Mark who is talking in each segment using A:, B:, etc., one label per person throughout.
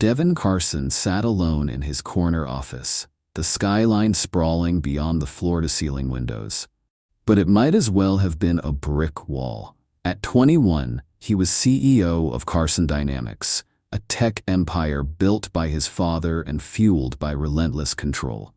A: Devin Carson sat alone in his corner office, the skyline sprawling beyond the floor-to-ceiling windows. But it might as well have been a brick wall. At 21, he was CEO of Carson Dynamics, a tech empire built by his father and fueled by relentless control.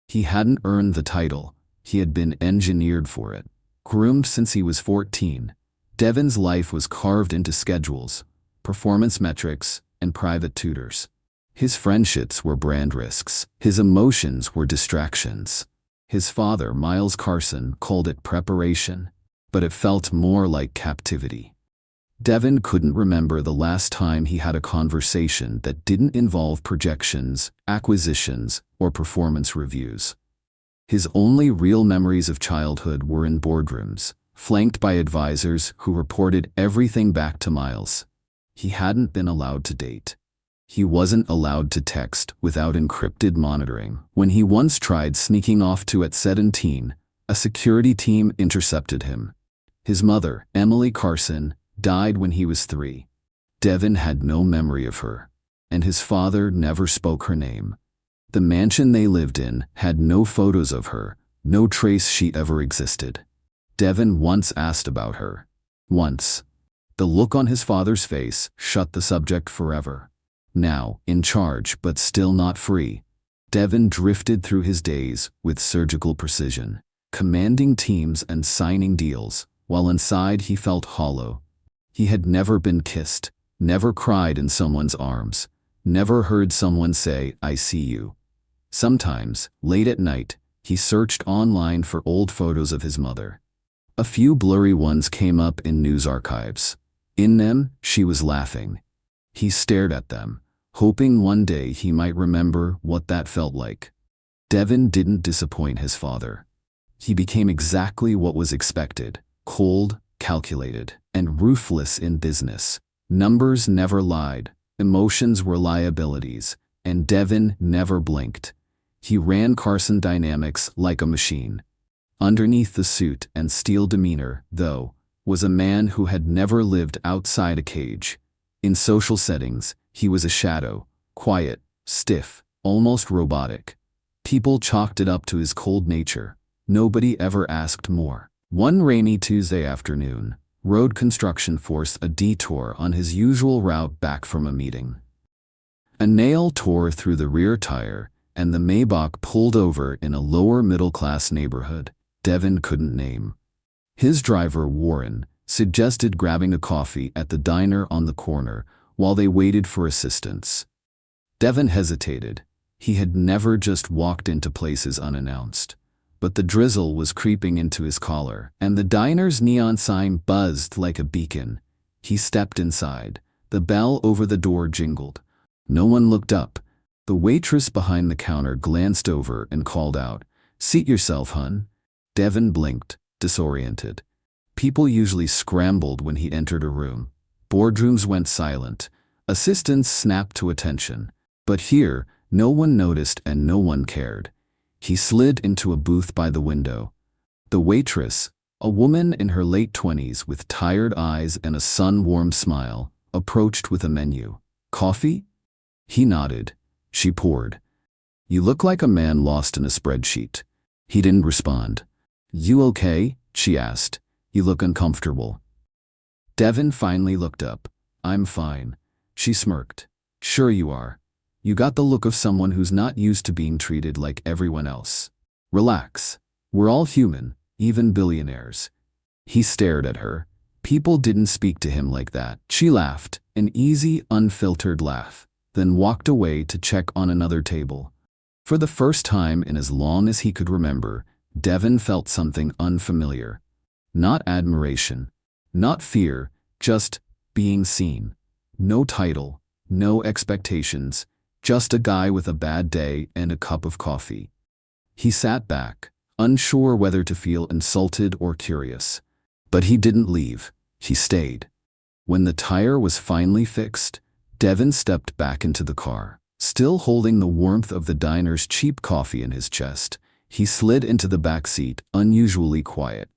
A: He hadn't earned the title, he had been engineered for it. Groomed since he was 14, Devin's life was carved into schedules, performance metrics, and private tutors. His friendships were brand risks, his emotions were distractions. His father, Miles Carson, called it preparation, but it felt more like captivity. Devin couldn't remember the last time he had a conversation that didn't involve projections, acquisitions, or performance reviews. His only real memories of childhood were in boardrooms, flanked by advisors who reported everything back to Miles. He hadn't been allowed to date. He wasn't allowed to text without encrypted monitoring. When he once tried sneaking off to at 17, a security team intercepted him. His mother, Emily Carson, died when he was 3. Devin had no memory of her, and his father never spoke her name. The mansion they lived in had no photos of her, no trace she ever existed. Devin once asked about her. Once. The look on his father's face shut the subject forever. Now, in charge but still not free, Devin drifted through his days with surgical precision, commanding teams and signing deals, while inside he felt hollow. He had never been kissed, never cried in someone's arms, never heard someone say, "I see you." Sometimes, late at night, he searched online for old photos of his mother. A few blurry ones came up in news archives. In them, she was laughing. He stared at them, hoping one day he might remember what that felt like. Devin didn't disappoint his father. He became exactly what was expected: cold, calculated, and ruthless in business. Numbers never lied, emotions were liabilities, and Devin never blinked. He ran Carson Dynamics like a machine. Underneath the suit and steel demeanor, though, was a man who had never lived outside a cage. In social settings, he was a shadow, quiet, stiff, almost robotic. People chalked it up to his cold nature. Nobody ever asked more. One rainy Tuesday afternoon, road construction forced a detour on his usual route back from a meeting. A nail tore through the rear tire, and the Maybach pulled over in a lower-middle-class neighborhood Devin couldn't name. His driver, Warren, suggested grabbing a coffee at the diner on the corner while they waited for assistance. Devin hesitated. He had never just walked into places unannounced. But the drizzle was creeping into his collar, and the diner's neon sign buzzed like a beacon. He stepped inside. The bell over the door jingled. No one looked up. The waitress behind the counter glanced over and called out, "Seat yourself, hun." Devin blinked, disoriented. People usually scrambled when he entered a room. Boardrooms went silent. Assistants snapped to attention. But here, no one noticed and no one cared. He slid into a booth by the window. The waitress, a woman in her late 20s with tired eyes and a sun-warmed smile, approached with a menu. "Coffee?" He nodded. She poured. "You look like a man lost in a spreadsheet." He didn't respond. "You okay?" she asked. "You look uncomfortable." Devin finally looked up. "I'm fine." She smirked. "Sure you are. You got the look of someone who's not used to being treated like everyone else. Relax. We're all human, even billionaires." He stared at her. People didn't speak to him like that. She laughed, an easy, unfiltered laugh, then walked away to check on another table. For the first time in as long as he could remember, Devin felt something unfamiliar. Not admiration, not fear, just being seen. No title, no expectations, just a guy with a bad day and a cup of coffee. He sat back, unsure whether to feel insulted or curious. But he didn't leave, he stayed. When the tire was finally fixed, Devin stepped back into the car. Still holding the warmth of the diner's cheap coffee in his chest, he slid into the back seat, unusually quiet.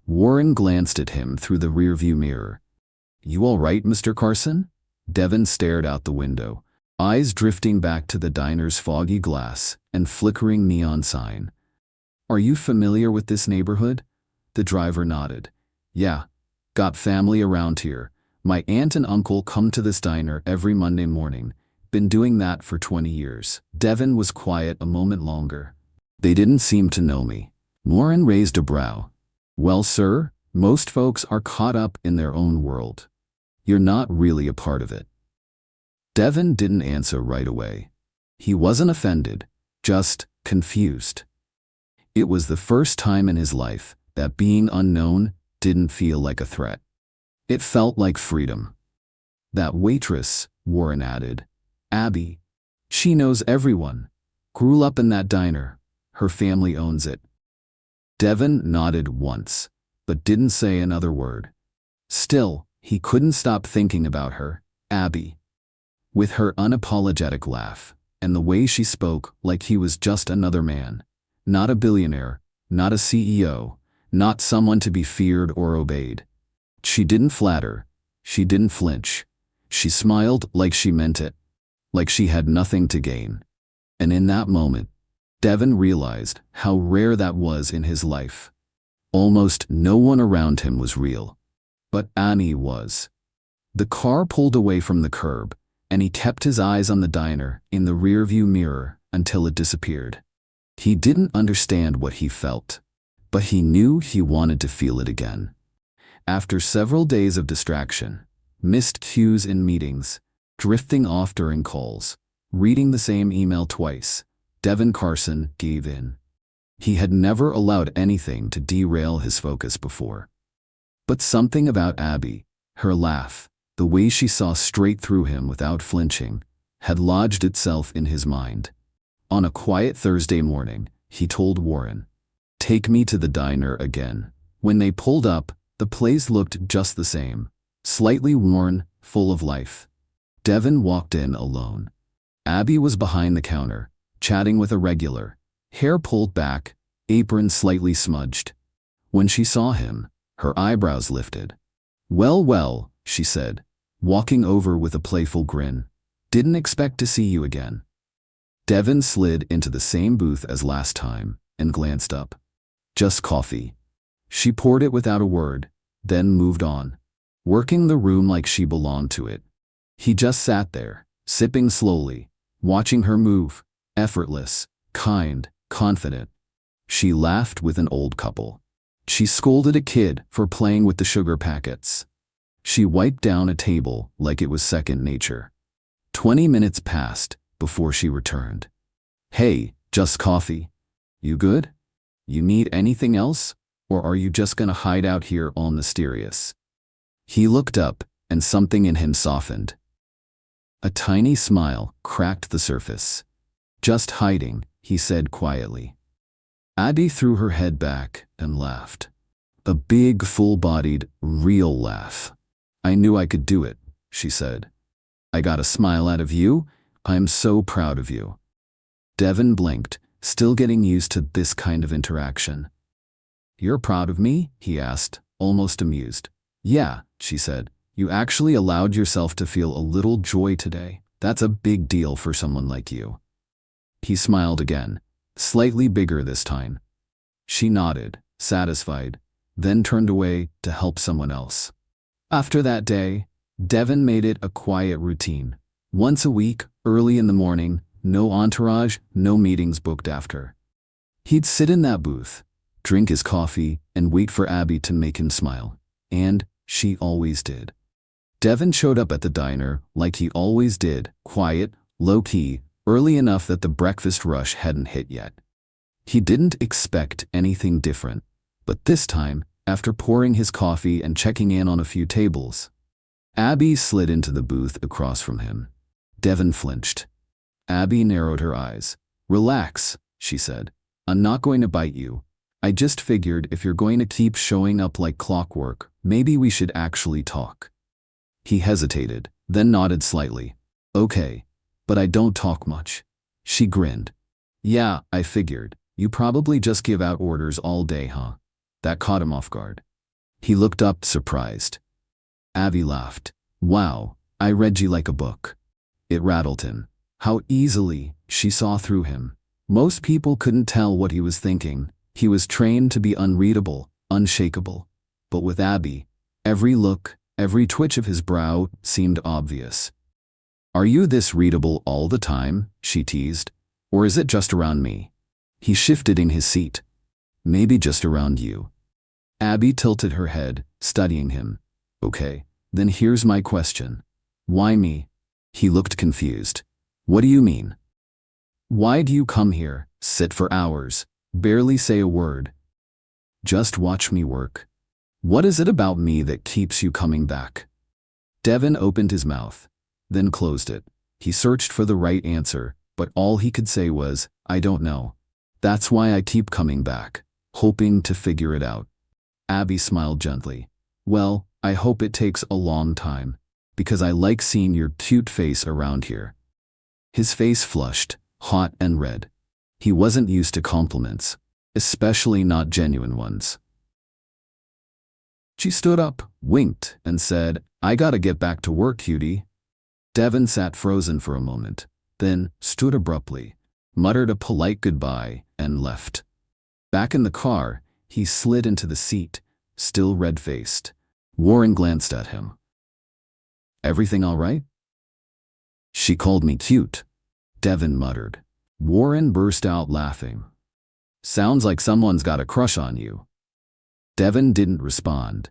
A: Warren glanced at him through the rearview mirror. "You all right, Mr. Carson?" Devin stared out the window. eyes drifting back to the diner's foggy glass and flickering neon sign. "Are you familiar with this neighborhood?" The driver nodded. "Yeah, got family around here. My aunt and uncle come to this diner every Monday morning. Been doing that for 20 years. Devin was quiet a moment longer. "They didn't seem to know me." Warren raised a brow. "Well, sir, most folks are caught up in their own world. You're not really a part of it." Devin didn't answer right away. He wasn't offended, just confused. It was the first time in his life that being unknown didn't feel like a threat. It felt like freedom. "That waitress," Warren added. "Abby. She knows everyone. Grew up in that diner. Her family owns it." Devin nodded once, but didn't say another word. Still, he couldn't stop thinking about her, Abby. With her unapologetic laugh, and the way she spoke like he was just another man. Not a billionaire, not a CEO, not someone to be feared or obeyed. She didn't flatter, she didn't flinch. She smiled like she meant it, like she had nothing to gain. And in that moment, Devin realized how rare that was in his life. Almost no one around him was real. But Annie was. The car pulled away from the curb, and he kept his eyes on the diner in the rearview mirror until it disappeared. He didn't understand what he felt, but he knew he wanted to feel it again. After several days of distraction, missed cues in meetings, drifting off during calls, reading the same email twice, Devin Carson gave in. He had never allowed anything to derail his focus before. But something about Abby, her laugh, the way she saw straight through him without flinching, had lodged itself in his mind. On a quiet Thursday morning, he told Warren, "Take me to the diner again." When they pulled up, the place looked just the same, slightly worn, full of life. Devin walked in alone. Abby was behind the counter, chatting with a regular, hair pulled back, apron slightly smudged. When she saw him, her eyebrows lifted. "Well, well," she said, walking over with a playful grin. "Didn't expect to see you again." Devin slid into the same booth as last time and glanced up. "Just coffee." She poured it without a word, then moved on, working the room like she belonged to it. He just sat there, sipping slowly, watching her move, effortless, kind, confident. She laughed with an old couple. She scolded a kid for playing with the sugar packets. She wiped down a table like it was second nature. 20 minutes passed before she returned. "Hey, just coffee. You good? You need anything else? Or are you just gonna hide out here all mysterious?" He looked up, and something in him softened. A tiny smile cracked the surface. "Just hiding," he said quietly. Abby threw her head back and laughed. A big, full-bodied, real laugh. "I knew I could do it," she said. "I got a smile out of you. I'm so proud of you." Devin blinked, still getting used to this kind of interaction. "You're proud of me?" he asked, almost amused. "Yeah," she said. "You actually allowed yourself to feel a little joy today. That's a big deal for someone like you." He smiled again, slightly bigger this time. She nodded, satisfied, then turned away to help someone else. After that day, Devin made it a quiet routine. Once a week, early in the morning, no entourage, no meetings booked after. He'd sit in that booth, drink his coffee, and wait for Abby to make him smile. And she always did. Devin showed up at the diner like he always did, quiet, low-key, early enough that the breakfast rush hadn't hit yet. He didn't expect anything different, but this time, after pouring his coffee and checking in on a few tables, Abby slid into the booth across from him. Devin flinched. Abby narrowed her eyes. "Relax," she said. "I'm not going to bite you. I just figured if you're going to keep showing up like clockwork, maybe we should actually talk." He hesitated, then nodded slightly. "Okay, but I don't talk much." She grinned. "Yeah, I figured. You probably just give out orders all day, huh?" That caught him off guard. He looked up, surprised. Abby laughed. "Wow, I read you like a book." It rattled him. How easily she saw through him. Most people couldn't tell what he was thinking. He was trained to be unreadable, unshakable. But with Abby, every look, every twitch of his brow seemed obvious. "Are you this readable all the time?" she teased. "Or is it just around me?" He shifted in his seat. "Maybe just around you." Abby tilted her head, studying him. "Okay, then here's my question. Why me?" He looked confused. "What do you mean? Why do you come here, sit for hours, barely say a word? Just watch me work? What is it about me that keeps you coming back?" Devin opened his mouth, then closed it. He searched for the right answer, but all he could say was, "I don't know. That's why I keep coming back, hoping to figure it out." Abby smiled gently. "Well, I hope it takes a long time, because I like seeing your cute face around here." His face flushed, hot and red. He wasn't used to compliments, especially not genuine ones. She stood up, winked, and said, "I gotta get back to work, cutie." Devin sat frozen for a moment, then stood abruptly, muttered a polite goodbye, and left. Back in the car, he slid into the seat, still red-faced. Warren glanced at him. "Everything all right?" "She called me cute," Devin muttered. Warren burst out laughing. "Sounds like someone's got a crush on you." Devin didn't respond.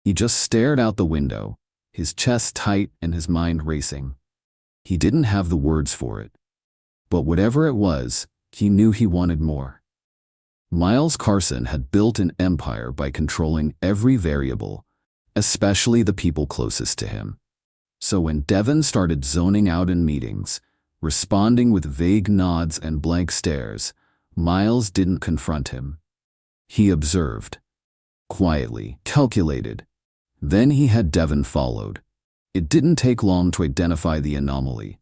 A: He just stared out the window, his chest tight and his mind racing. He didn't have the words for it. But whatever it was, he knew he wanted more. Miles Carson had built an empire by controlling every variable, especially the people closest to him. So when Devin started zoning out in meetings, responding with vague nods and blank stares, Miles didn't confront him. He observed. Quietly, calculated. Then he had Devin followed. It didn't take long to identify the anomaly.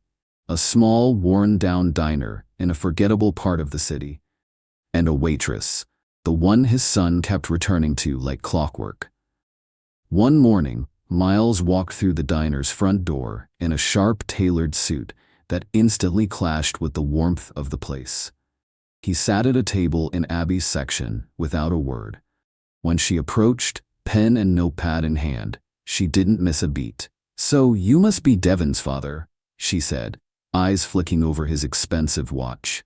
A: A small, worn-down diner in a forgettable part of the city. And a waitress, the one his son kept returning to like clockwork. One morning, Miles walked through the diner's front door in a sharp, tailored suit that instantly clashed with the warmth of the place. He sat at a table in Abby's section without a word. When she approached, pen and notepad in hand, she didn't miss a beat. "So you must be Devin's father," she said, eyes flicking over his expensive watch.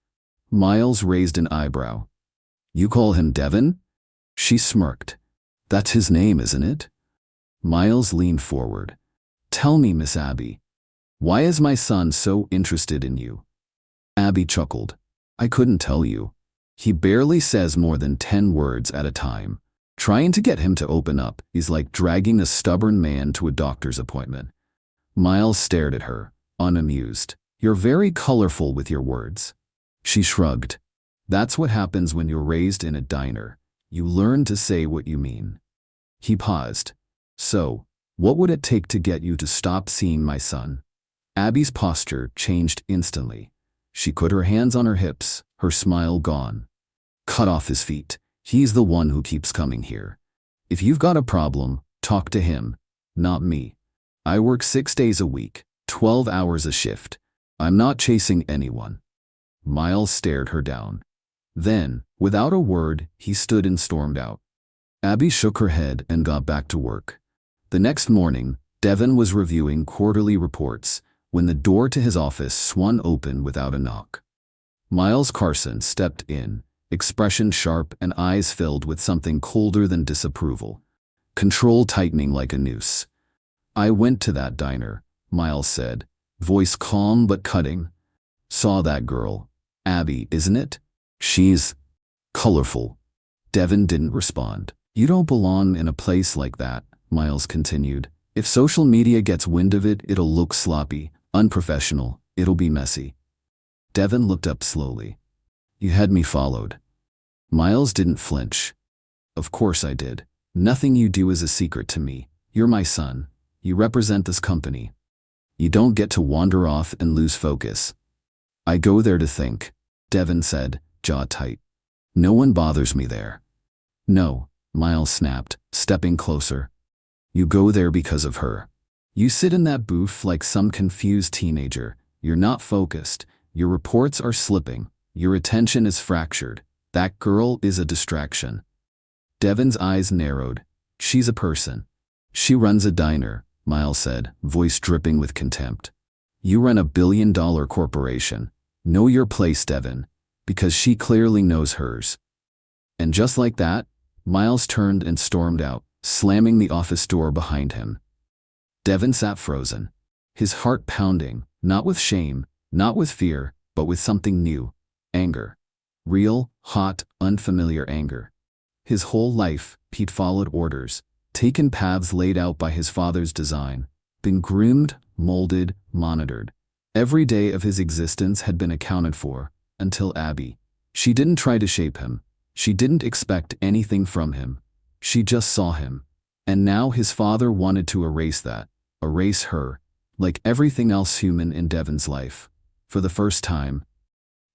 A: Miles raised an eyebrow. "You call him Devin?" She smirked. "That's his name, isn't it?" Miles leaned forward. "Tell me, Miss Abby, why is my son so interested in you?" Abby chuckled. "I couldn't tell you. He barely says more than 10 words at a time. Trying to get him to open up is like dragging a stubborn man to a doctor's appointment." Miles stared at her, unamused. "You're very colorful with your words." She shrugged. "That's what happens when you're raised in a diner. You learn to say what you mean." He paused. "So, what would it take to get you to stop seeing my son?" Abby's posture changed instantly. She put her hands on her hips, her smile gone. "Cut off his feet. He's the one who keeps coming here. If you've got a problem, talk to him, not me. I work 6 days a week, 12 hours a shift. I'm not chasing anyone." Miles stared her down. Then, without a word, he stood and stormed out. Abby shook her head and got back to work. The next morning, Devin was reviewing quarterly reports when the door to his office swung open without a knock. Miles Carson stepped in, expression sharp and eyes filled with something colder than disapproval, control tightening like a noose. "I went to that diner," Miles said, voice calm but cutting. "Saw that girl. Abby, isn't it? She's colorful." Devin didn't respond. "You don't belong in a place like that," Miles continued. "If social media gets wind of it, it'll look sloppy, unprofessional, it'll be messy." Devin looked up slowly. "You had me followed." Miles didn't flinch. "Of course I did. Nothing you do is a secret to me. You're my son. You represent this company. You don't get to wander off and lose focus." "I go there to think," Devin said, jaw tight. "No one bothers me there." "No," Miles snapped, stepping closer. "You go there because of her. You sit in that booth like some confused teenager, You're not focused. Your reports are slipping. Your attention is fractured. That girl is a distraction." Devin's eyes narrowed. "She's a person. She runs a diner," Miles said, voice dripping with contempt. "You run a billion-dollar corporation. Know your place, Devin, because she clearly knows hers." And just like that, Miles turned and stormed out, slamming the office door behind him. Devin sat frozen, his heart pounding, not with shame, not with fear, but with something new: anger. Real, hot, unfamiliar anger. His whole life, Pete followed orders, taken paths laid out by his father's design, been groomed, molded, monitored. Every day of his existence had been accounted for, until Abby. She didn't try to shape him. She didn't expect anything from him. She just saw him. And now his father wanted to erase that, erase her, like everything else human in Devin's life. For the first time,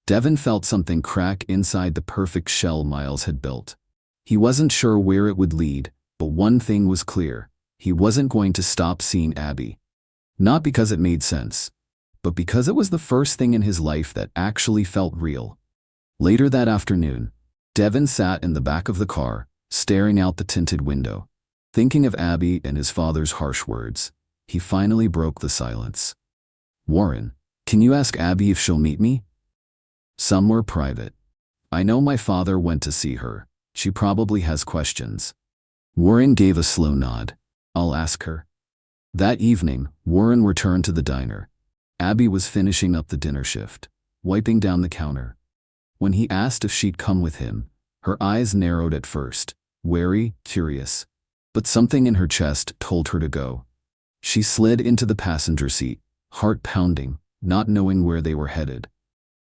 A: Devin felt something crack inside the perfect shell Miles had built. He wasn't sure where it would lead, but one thing was clear: he wasn't going to stop seeing Abby. Not because it made sense, but because it was the first thing in his life that actually felt real. Later that afternoon, Devin sat in the back of the car, staring out the tinted window, thinking of Abby and his father's harsh words. He finally broke the silence. "Warren, can you ask Abby if she'll meet me? Somewhere private. I know my father went to see her. She probably has questions." Warren gave a slow nod. "I'll ask her." That evening, Warren returned to the diner. Abby was finishing up the dinner shift, wiping down the counter. When he asked if she'd come with him, her eyes narrowed at first, wary, curious. But something in her chest told her to go. She slid into the passenger seat, heart pounding, not knowing where they were headed.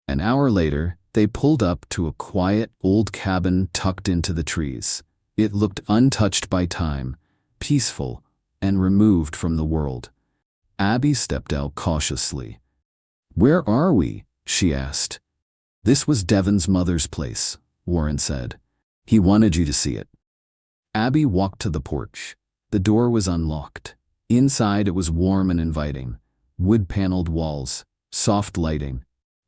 A: An hour later, they pulled up to a quiet, old cabin tucked into the trees. It looked untouched by time, peaceful, and removed from the world. Abby stepped out cautiously. "Where are we?" she asked. "This was Devin's mother's place," Warren said. "He wanted you to see it." Abby walked to the porch. The door was unlocked. Inside it was warm and inviting. Wood-paneled walls, soft lighting.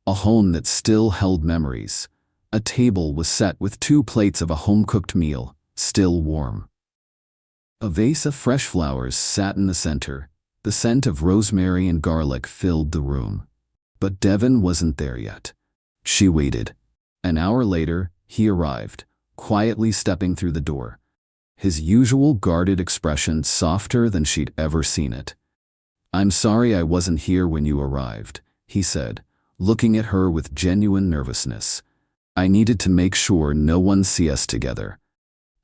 A: A home that still held memories. A table was set with 2 plates of a home-cooked meal, still warm. A vase of fresh flowers sat in the center. The scent of rosemary and garlic filled the room. But Devin wasn't there yet. She waited. An hour later, he arrived, quietly stepping through the door. His usual guarded expression softer than she'd ever seen it. "I'm sorry I wasn't here when you arrived," he said, looking at her with genuine nervousness. "I needed to make sure no one see us together."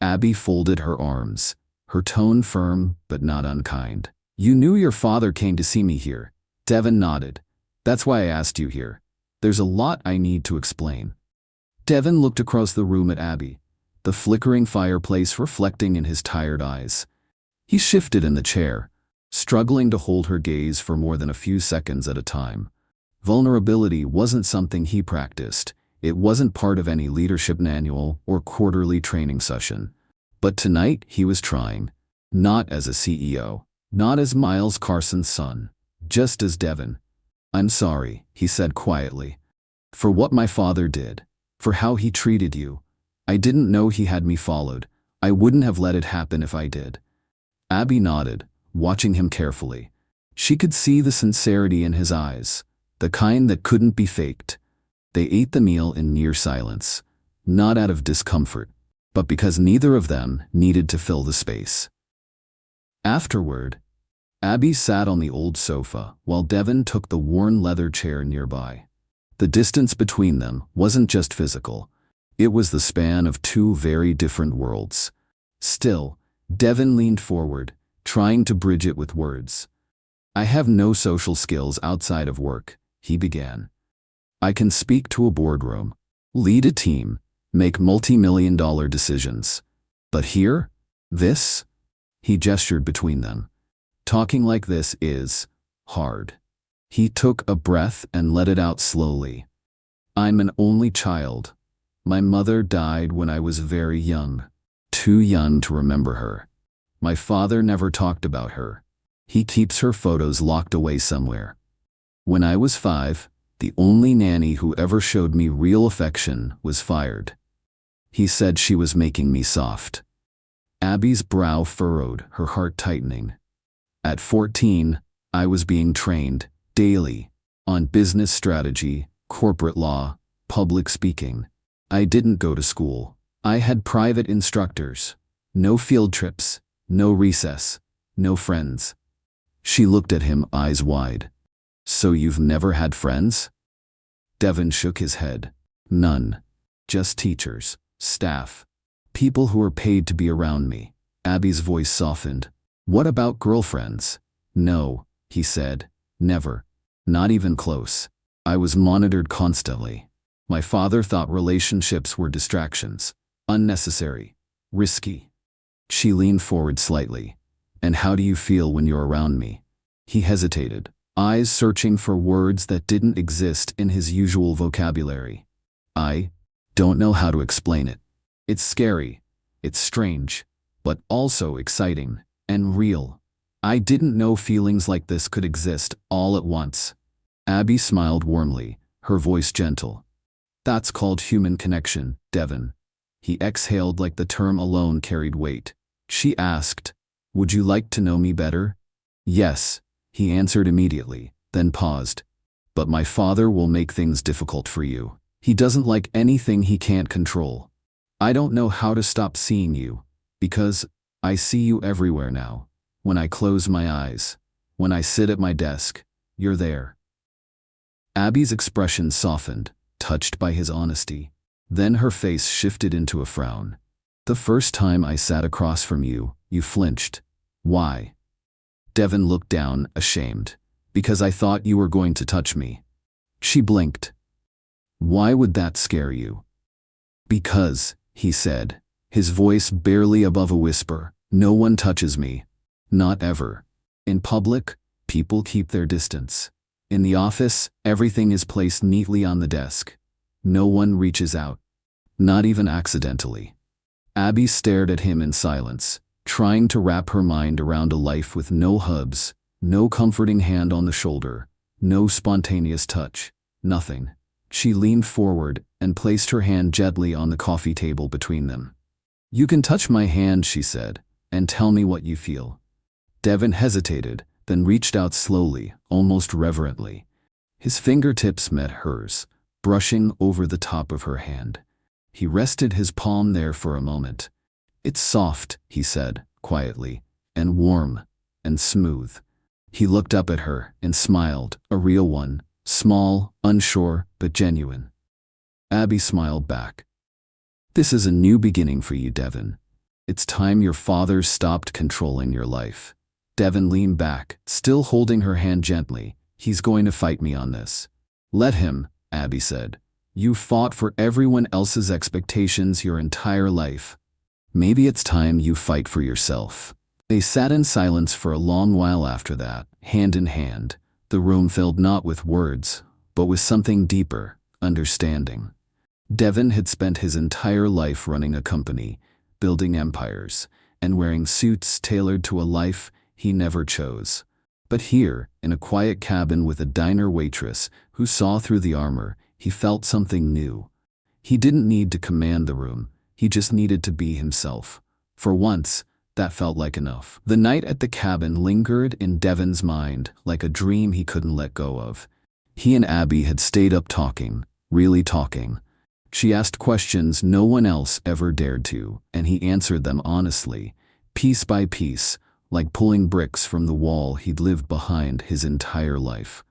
A: Abby folded her arms, her tone firm but not unkind. "You knew your father came to see me here." Devin nodded. "That's why I asked you here. There's a lot I need to explain." Devin looked across the room at Abby, the flickering fireplace reflecting in his tired eyes. He shifted in the chair, struggling to hold her gaze for more than a few seconds at a time. Vulnerability wasn't something he practiced. It wasn't part of any leadership manual or quarterly training session. But tonight he was trying. Not as a CEO, not as Miles Carson's son, just as Devin. "I'm sorry," he said quietly, "for what my father did, for how he treated you. I didn't know he had me followed. I wouldn't have let it happen if I did." Abby nodded, watching him carefully. She could see the sincerity in his eyes, the kind that couldn't be faked. They ate the meal in near silence, not out of discomfort, but because neither of them needed to fill the space. Afterward, Abby sat on the old sofa while Devin took the worn leather chair nearby. The distance between them wasn't just physical. It was the span of 2 very different worlds. Still, Devin leaned forward, trying to bridge it with words. "I have no social skills outside of work," he began. "I can speak to a boardroom, lead a team, make multi-million-dollar decisions. But here, this?" He gestured between them. "Talking like this is hard." He took a breath and let it out slowly. "I'm an only child. My mother died when I was very young, too young to remember her. My father never talked about her. He keeps her photos locked away somewhere. When I was 5, the only nanny who ever showed me real affection was fired. He said she was making me soft. Abby's brow furrowed, her heart tightening. At 14, I was being trained, daily, on business strategy, corporate law, public speaking. I didn't go to school. I had private instructors. No field trips, no recess, no friends. She looked at him, eyes wide. So you've never had friends? Devin shook his head. None. Just teachers, staff, people who were paid to be around me. Abby's voice softened. What about girlfriends? No, he said. Never. Not even close. I was monitored constantly. My father thought relationships were distractions, unnecessary, risky. She leaned forward slightly. And how do you feel when you're around me? He hesitated, eyes searching for words that didn't exist in his usual vocabulary. I don't know how to explain it. It's scary, it's strange, but also exciting and real. I didn't know feelings like this could exist all at once. Abby smiled warmly, her voice gentle. That's called human connection, Devin. He exhaled like the term alone carried weight. She asked, would you like to know me better? Yes, he answered immediately, then paused. But my father will make things difficult for you. He doesn't like anything he can't control. I don't know how to stop seeing you, because I see you everywhere now. When I close my eyes, when I sit at my desk, you're there. Abby's expression softened, touched by his honesty. Then her face shifted into a frown. The first time I sat across from you, you flinched. Why? Devin looked down, ashamed. Because I thought you were going to touch me. She blinked. Why would that scare you? Because, he said, his voice barely above a whisper, no one touches me. Not ever. In public, people keep their distance. In the office, everything is placed neatly on the desk. No one reaches out. Not even accidentally. Abby stared at him in silence, trying to wrap her mind around a life with no hubs, no comforting hand on the shoulder, no spontaneous touch, nothing. She leaned forward and placed her hand gently on the coffee table between them. You can touch my hand, she said, and tell me what you feel. Devin hesitated, then reached out slowly, almost reverently. His fingertips met hers, brushing over the top of her hand. He rested his palm there for a moment. It's soft, he said, quietly, and warm, and smooth. He looked up at her and smiled, a real one, small, unsure, but genuine. Abby smiled back. This is a new beginning for you, Devin. It's time your father stopped controlling your life. Devin leaned back, still holding her hand gently. He's going to fight me on this. Let him, Abby said. You fought for everyone else's expectations your entire life. Maybe it's time you fight for yourself. They sat in silence for a long while after that, hand in hand, the room filled not with words, but with something deeper, understanding. Devin had spent his entire life running a company, building empires, and wearing suits tailored to a life he never chose. But here, in a quiet cabin with a diner waitress who saw through the armor, he felt something new. He didn't need to command the room, he just needed to be himself. For once, that felt like enough. The night at the cabin lingered in Devin's mind like a dream he couldn't let go of. He and Abby had stayed up talking, really talking. She asked questions no one else ever dared to, and he answered them honestly, piece by piece, like pulling bricks from the wall he'd lived behind his entire life.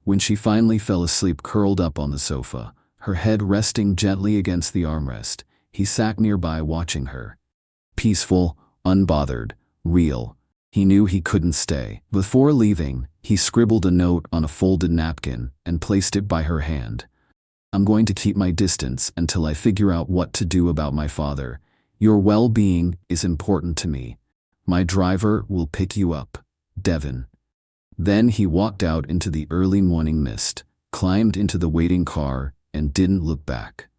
A: When she finally fell asleep curled up on the sofa, her head resting gently against the armrest, he sat nearby watching her. Peaceful, unbothered, real. He knew he couldn't stay. Before leaving, he scribbled a note on a folded napkin and placed it by her hand. I'm going to keep my distance until I figure out what to do about my father. Your well-being is important to me. My driver will pick you up, Devin. Then he walked out into the early morning mist, climbed into the waiting car, and didn't look back.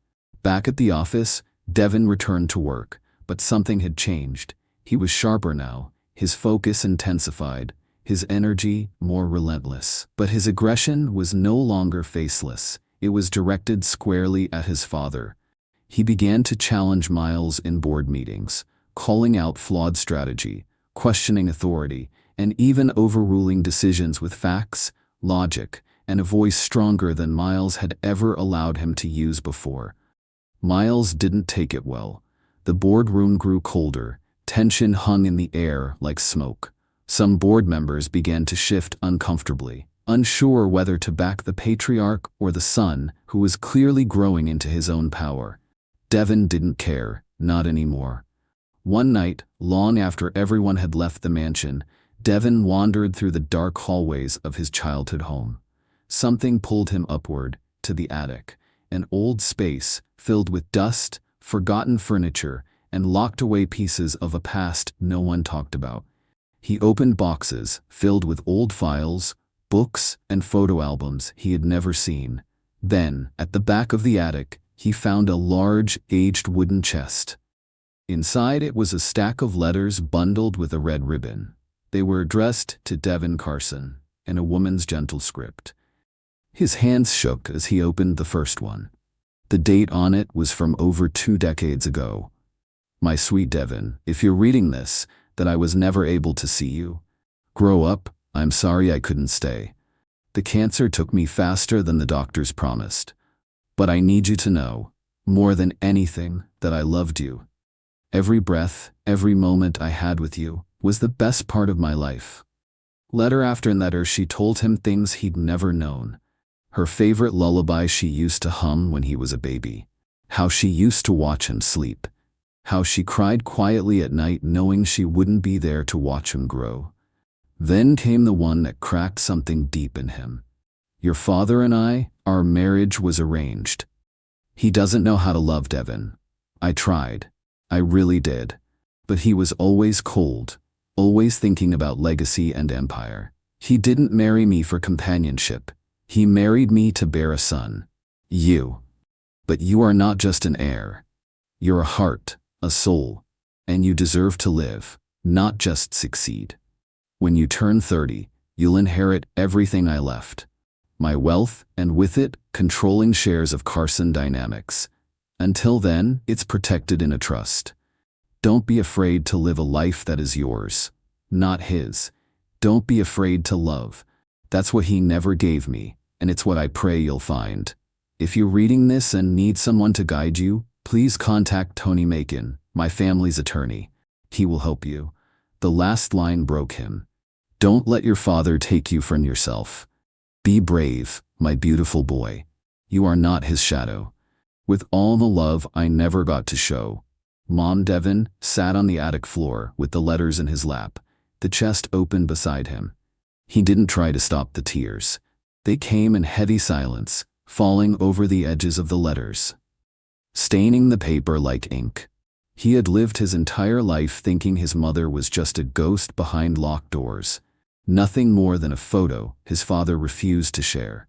A: Back at the office, Devin returned to work, but something had changed. He was sharper now, his focus intensified, his energy more relentless. But his aggression was no longer faceless. It was directed squarely at his father. He began to challenge Miles in board meetings, calling out flawed strategy, questioning authority, and even overruling decisions with facts, logic, and a voice stronger than Miles had ever allowed him to use before. Miles didn't take it well. The boardroom grew colder. Tension hung in the air like smoke. Some board members began to shift uncomfortably, unsure whether to back the patriarch or the son, who was clearly growing into his own power. Devin didn't care, not anymore. One night, long after everyone had left the mansion, Devin wandered through the dark hallways of his childhood home. Something pulled him upward, to the attic, an old space filled with dust, forgotten furniture, and locked away pieces of a past no one talked about. He opened boxes filled with old files, books, and photo albums he had never seen. Then, at the back of the attic, he found a large, aged wooden chest. Inside it was a stack of letters bundled with a red ribbon. They were addressed to Devin Carson, in a woman's gentle script. His hands shook as he opened the first one. The date on it was from over 2 decades ago. My sweet Devin, if you're reading this, that I was never able to see you. Grow up, I'm sorry I couldn't stay. The cancer took me faster than the doctors promised. But I need you to know, more than anything, that I loved you. Every breath, every moment I had with you was the best part of my life. Letter after letter she told him things he'd never known. Her favorite lullaby she used to hum when he was a baby. How she used to watch him sleep. How she cried quietly at night knowing she wouldn't be there to watch him grow. Then came the one that cracked something deep in him. Your father and I, our marriage was arranged. He doesn't know how to love, Devin. I tried. I really did. But he was always cold, always thinking about legacy and empire. He didn't marry me for companionship. He married me to bear a son. You. But you are not just an heir. You're a heart, a soul, and you deserve to live, not just succeed. When you turn 30, you'll inherit everything I left. My wealth, and with it, controlling shares of Carson Dynamics. Until then, it's protected in a trust. Don't be afraid to live a life that is yours, not his. Don't be afraid to love. That's what he never gave me, and it's what I pray you'll find. If you're reading this and need someone to guide you, please contact Tony Macon, my family's attorney. He will help you. The last line broke him. Don't let your father take you from yourself. Be brave, my beautiful boy. You are not his shadow. With all the love I never got to show. Mom. Devin sat on the attic floor with the letters in his lap, the chest open beside him. He didn't try to stop the tears. They came in heavy silence, falling over the edges of the letters, staining the paper like ink. He had lived his entire life thinking his mother was just a ghost behind locked doors. Nothing more than a photo his father refused to share.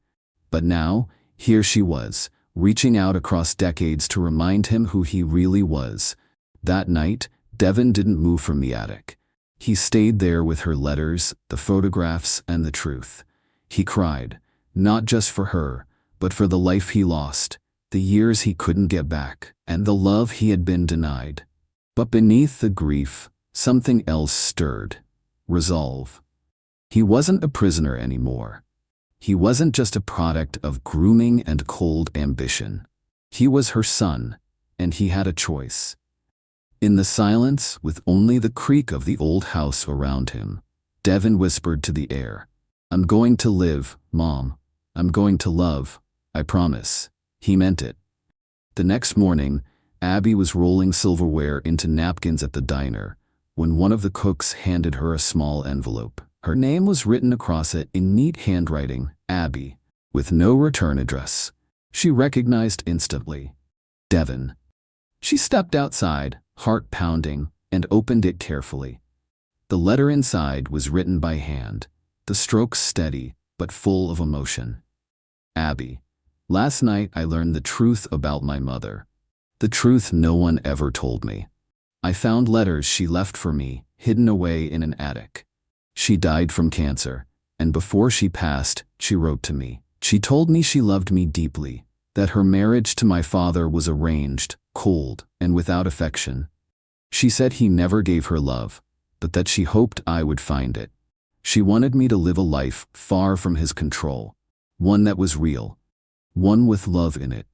A: But now, here she was, reaching out across decades to remind him who he really was. That night, Devin didn't move from the attic. He stayed there with her letters, the photographs, and the truth. He cried, not just for her, but for the life he lost, the years he couldn't get back, and the love he had been denied. But beneath the grief, something else stirred. Resolve. He wasn't a prisoner anymore. He wasn't just a product of grooming and cold ambition. He was her son, and he had a choice. In the silence, with only the creak of the old house around him, Devin whispered to the air, I'm going to live, Mom. I'm going to love, I promise. He meant it. The next morning, Abby was rolling silverware into napkins at the diner when one of the cooks handed her a small envelope. Her name was written across it in neat handwriting, Abby, with no return address. She recognized instantly. Devin. She stepped outside, heart pounding, and opened it carefully. The letter inside was written by hand, the strokes steady but full of emotion. Abby. Last night I learned the truth about my mother. The truth no one ever told me. I found letters she left for me, hidden away in an attic. She died from cancer, and before she passed, she wrote to me. She told me she loved me deeply, that her marriage to my father was arranged, cold, and without affection. She said he never gave her love, but that she hoped I would find it. She wanted me to live a life far from his control, one that was real, one with love in it.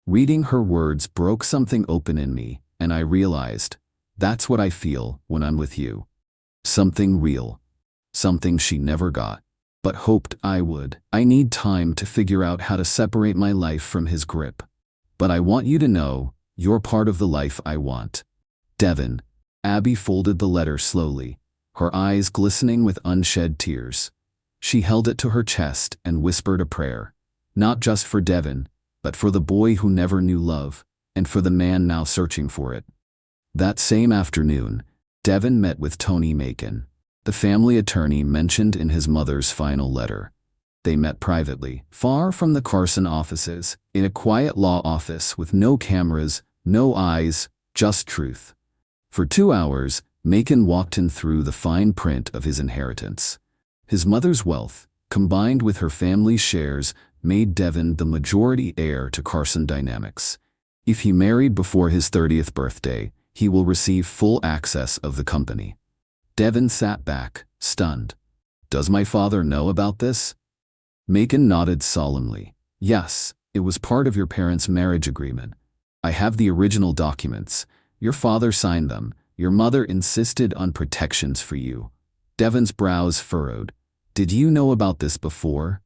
A: Reading her words broke something open in me, and I realized, that's what I feel when I'm with you. Something real. Something she never got, but hoped I would. I need time to figure out how to separate my life from his grip. But I want you to know, you're part of the life I want. Devin. Abby folded the letter slowly, her eyes glistening with unshed tears. She held it to her chest and whispered a prayer, not just for Devin, but for the boy who never knew love, and for the man now searching for it. That same afternoon, Devin met with Tony Macon, the family attorney mentioned in his mother's final letter. They met privately, far from the Carson offices, in a quiet law office with no cameras, no eyes, just truth. For 2 hours, Macon walked him through the fine print of his inheritance. His mother's wealth, combined with her family's shares, made Devin the majority heir to Carson Dynamics. If he married before his 30th birthday, he will receive full access of the company. Devin sat back, stunned. Does my father know about this? Macon nodded solemnly. Yes, it was part of your parents' marriage agreement. I have the original documents. Your father signed them. Your mother insisted on protections for you. Devin's brows furrowed. Did you know about this before?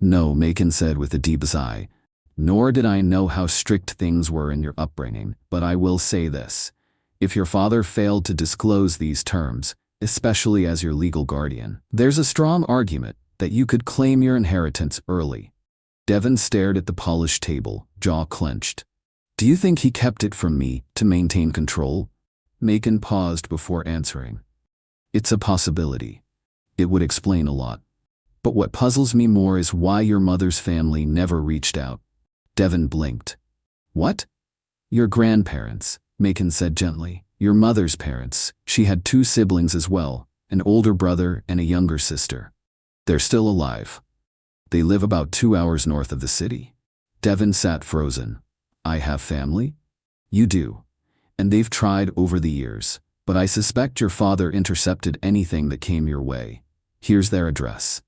A: No, Macon said with a deep sigh. Nor did I know how strict things were in your upbringing, but I will say this. If your father failed to disclose these terms, especially as your legal guardian, there's a strong argument that you could claim your inheritance early. Devin stared at the polished table, jaw clenched. Do you think he kept it from me to maintain control? Macon paused before answering. It's a possibility. It would explain a lot. But what puzzles me more is why your mother's family never reached out. Devin blinked. What? Your grandparents, Macon said gently. Your mother's parents. She had 2 siblings as well, an older brother and a younger sister. They're still alive. They live about 2 hours north of the city. Devin sat frozen. I have family? You do. And they've tried over the years, but I suspect your father intercepted anything that came your way. Here's their address.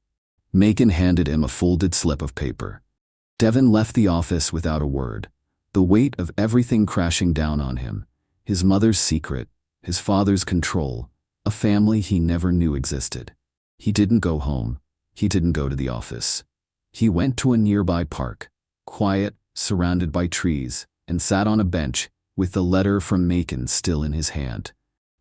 A: Macon handed him a folded slip of paper. Devin left the office without a word, the weight of everything crashing down on him. His mother's secret, his father's control, a family he never knew existed. He didn't go home. He didn't go to the office. He went to a nearby park, quiet, surrounded by trees, and sat on a bench with the letter from Macon still in his hand.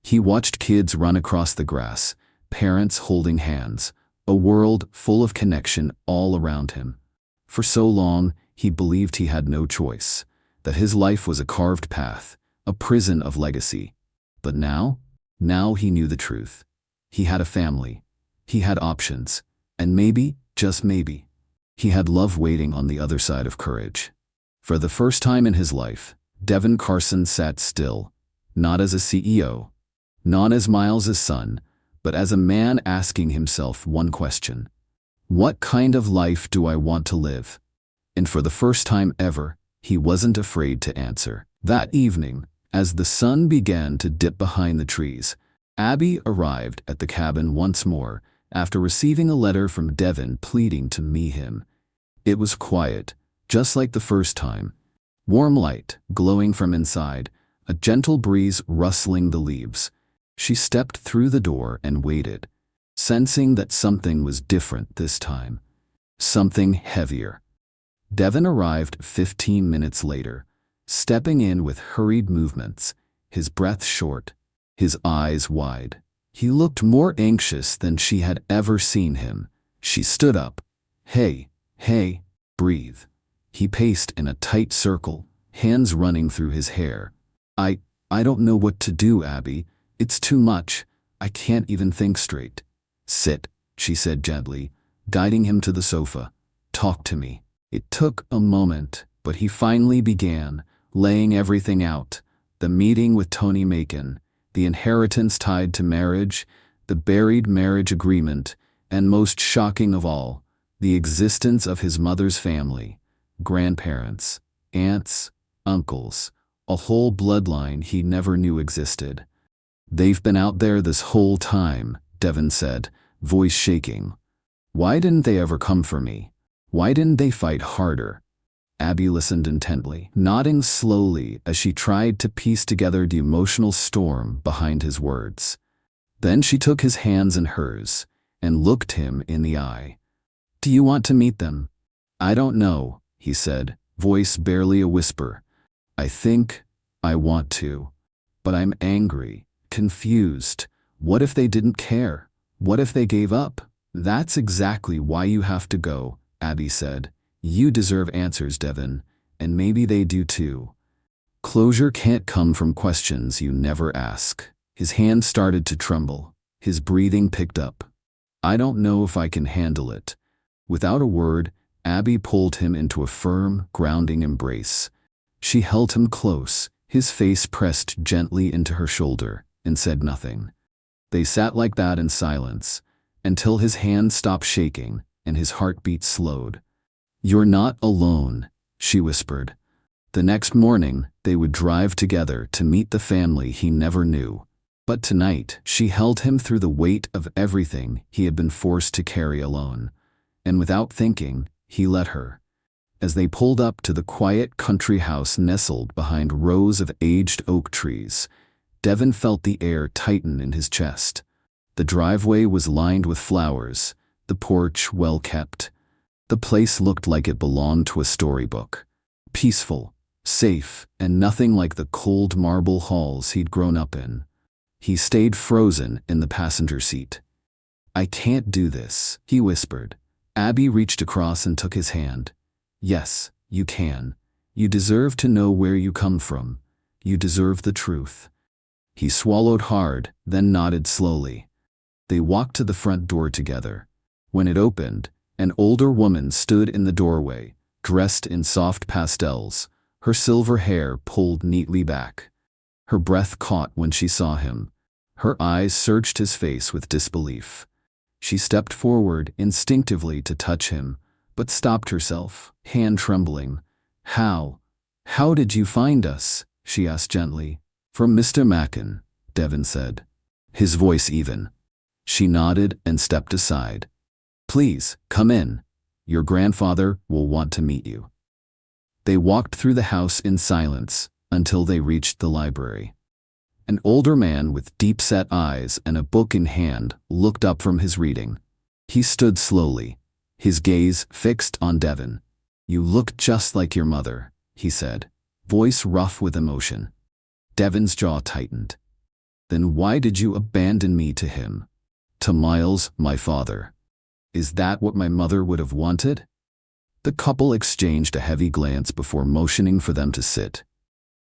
A: He watched kids run across the grass, parents holding hands, a world full of connection all around him. For so long, he believed he had no choice, that his life was a carved path, a prison of legacy. But now he knew the truth. He had a family. He had options. And maybe, just maybe, he had love waiting on the other side of courage. For the first time in his life, Devin Carson sat still, not as a CEO, not as Miles' son, but as a man asking himself one question. What kind of life do I want to live? And for the first time ever, he wasn't afraid to answer. That evening, as the sun began to dip behind the trees, Abby arrived at the cabin once more after receiving a letter from Devin pleading to meet him. It was quiet, just like the first time. Warm light glowing from inside, a gentle breeze rustling the leaves. She stepped through the door and waited, sensing that something was different this time. Something heavier. Devin arrived 15 minutes later, stepping in with hurried movements, his breath short, his eyes wide. He looked more anxious than she had ever seen him. She stood up. Hey, breathe. He paced in a tight circle, hands running through his hair. I don't know what to do, Abby. It's too much. I can't even think straight. Sit, she said gently, guiding him to the sofa. Talk to me. It took a moment, but he finally began, laying everything out. The meeting with Tony Macon, the inheritance tied to marriage, the buried marriage agreement, and most shocking of all, the existence of his mother's family, grandparents, aunts, uncles, a whole bloodline he never knew existed. "They've been out there this whole time," Devin said, voice shaking. "Why didn't they ever come for me? Why didn't they fight harder?" Abby listened intently, nodding slowly as she tried to piece together the emotional storm behind his words. Then she took his hands in hers and looked him in the eye. "Do you want to meet them?" "I don't know," he said, voice barely a whisper. "I think I want to. But I'm angry, confused. What if they didn't care? What if they gave up?" "That's exactly why you have to go," Abby said. "You deserve answers, Devin, and maybe they do too. Closure can't come from questions you never ask." His hand started to tremble. His breathing picked up. "I don't know if I can handle it." Without a word, Abby pulled him into a firm, grounding embrace. She held him close, his face pressed gently into her shoulder, and said nothing. They sat like that in silence, until his hand stopped shaking and his heartbeat slowed. "You're not alone," she whispered. The next morning, they would drive together to meet the family he never knew. But tonight, she held him through the weight of everything he had been forced to carry alone. And without thinking, he let her. As they pulled up to the quiet country house nestled behind rows of aged oak trees, Devin felt the air tighten in his chest. The driveway was lined with flowers, the porch well kept. The place looked like it belonged to a storybook. Peaceful, safe, and nothing like the cold marble halls he'd grown up in. He stayed frozen in the passenger seat. "I can't do this," he whispered. Abby reached across and took his hand. "Yes, you can. You deserve to know where you come from. You deserve the truth." He swallowed hard, then nodded slowly. They walked to the front door together. When it opened, an older woman stood in the doorway, dressed in soft pastels, her silver hair pulled neatly back. Her breath caught when she saw him. Her eyes searched his face with disbelief. She stepped forward instinctively to touch him, but stopped herself, hand trembling. How did you find us?" she asked gently. "From Mr. Mackin," Devin said, his voice even. She nodded and stepped aside. "Please, come in. Your grandfather will want to meet you." They walked through the house in silence until they reached the library. An older man with deep-set eyes and a book in hand looked up from his reading. He stood slowly, his gaze fixed on Devin. "You look just like your mother," he said, voice rough with emotion. Devin's jaw tightened. "Then why did you abandon me to him? To Miles, my father? Is that what my mother would have wanted?" The couple exchanged a heavy glance before motioning for them to sit.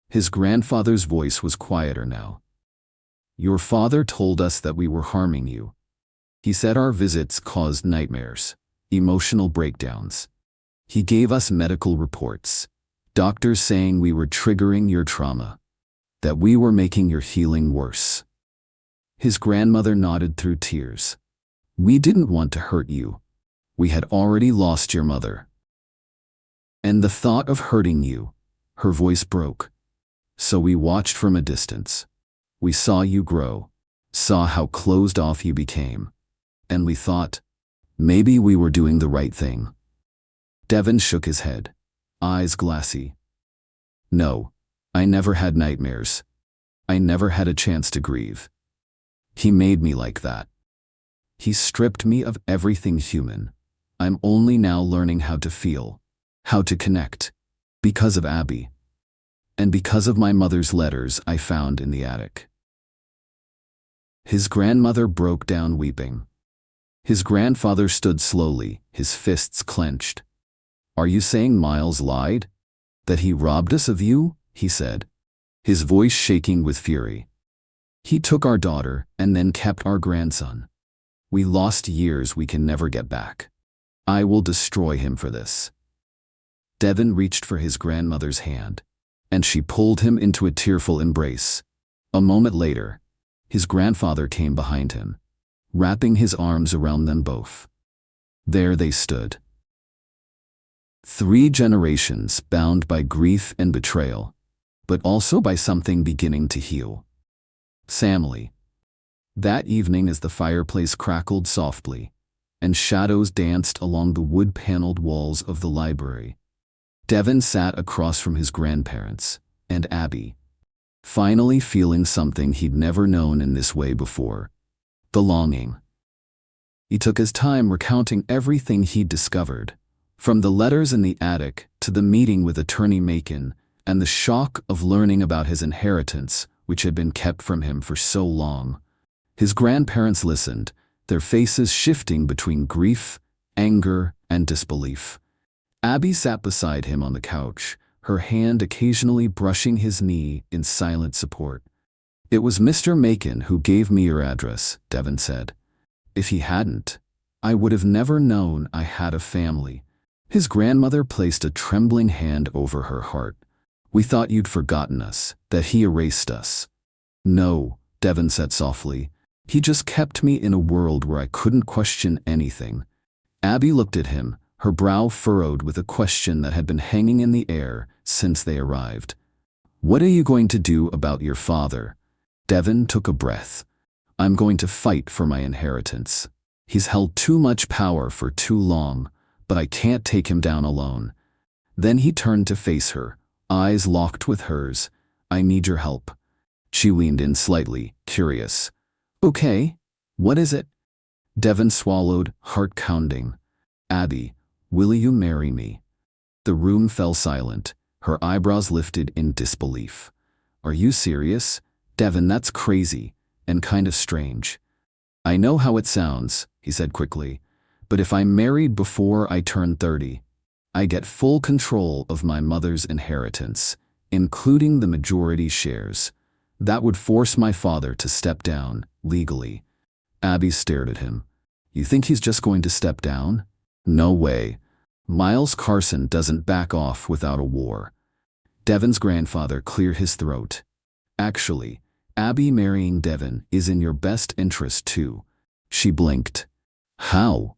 A: His grandfather's voice was quieter now. "Your father told us that we were harming you. He said our visits caused nightmares, emotional breakdowns. He gave us medical reports, doctors saying we were triggering your trauma, that we were making your healing worse." His grandmother nodded through tears. "We didn't want to hurt you. We had already lost your mother. And the thought of hurting you," her voice broke. "So we watched from a distance. We saw you grow, saw how closed off you became. And we thought, maybe we were doing the right thing." Devin shook his head, eyes glassy. "No, I never had nightmares. I never had a chance to grieve. He made me like that. He stripped me of everything human. I'm only now learning how to feel, how to connect, because of Abby. And because of my mother's letters I found in the attic." His grandmother broke down weeping. His grandfather stood slowly, his fists clenched. "Are you saying Miles lied? That he robbed us of you?" he said, his voice shaking with fury. "He took our daughter and then kept our grandson. We lost years we can never get back. I will destroy him for this." Devin reached for his grandmother's hand, and she pulled him into a tearful embrace. A moment later, his grandfather came behind him. wrapping his arms around them both. There they stood. 3 generations bound by grief and betrayal, but also by something beginning to heal. Family. That evening, as the fireplace crackled softly and shadows danced along the wood-paneled walls of the library, Devin sat across from his grandparents and Abby, finally feeling something he'd never known in this way before: the longing. He took his time recounting everything he'd discovered, from the letters in the attic to the meeting with Attorney Macon and the shock of learning about his inheritance, which had been kept from him for so long. His grandparents listened, their faces shifting between grief, anger, and disbelief. Abby sat beside him on the couch, her hand occasionally brushing his knee in silent support. "It was Mr. Macon who gave me your address," Devin said. "If he hadn't, I would have never known I had a family." His grandmother placed a trembling hand over her heart. "We thought you'd forgotten us, that he erased us." "No," Devin said softly. "He just kept me in a world where I couldn't question anything." Abby looked at him, her brow furrowed with a question that had been hanging in the air since they arrived. "What are you going to do about your father?" Devin took a breath. "I'm going to fight for my inheritance. He's held too much power for too long, but I can't take him down alone." Then he turned to face her, eyes locked with hers. "I need your help." She leaned in slightly, curious. "Okay, what is it?" Devin swallowed, heart pounding. "Abby, will you marry me?" The room fell silent, her eyebrows lifted in disbelief. "Are you serious?" "Devin, that's crazy, and kind of strange." "I know how it sounds," he said quickly, "but if I'm married before I turn 30, I get full control of my mother's inheritance, including the majority shares. That would force my father to step down, legally." Abby stared at him. "You think he's just going to step down? No way. Miles Carson doesn't back off without a war." Devin's grandfather cleared his throat. "Actually, Abby, marrying Devin is in your best interest too." She blinked. "How?"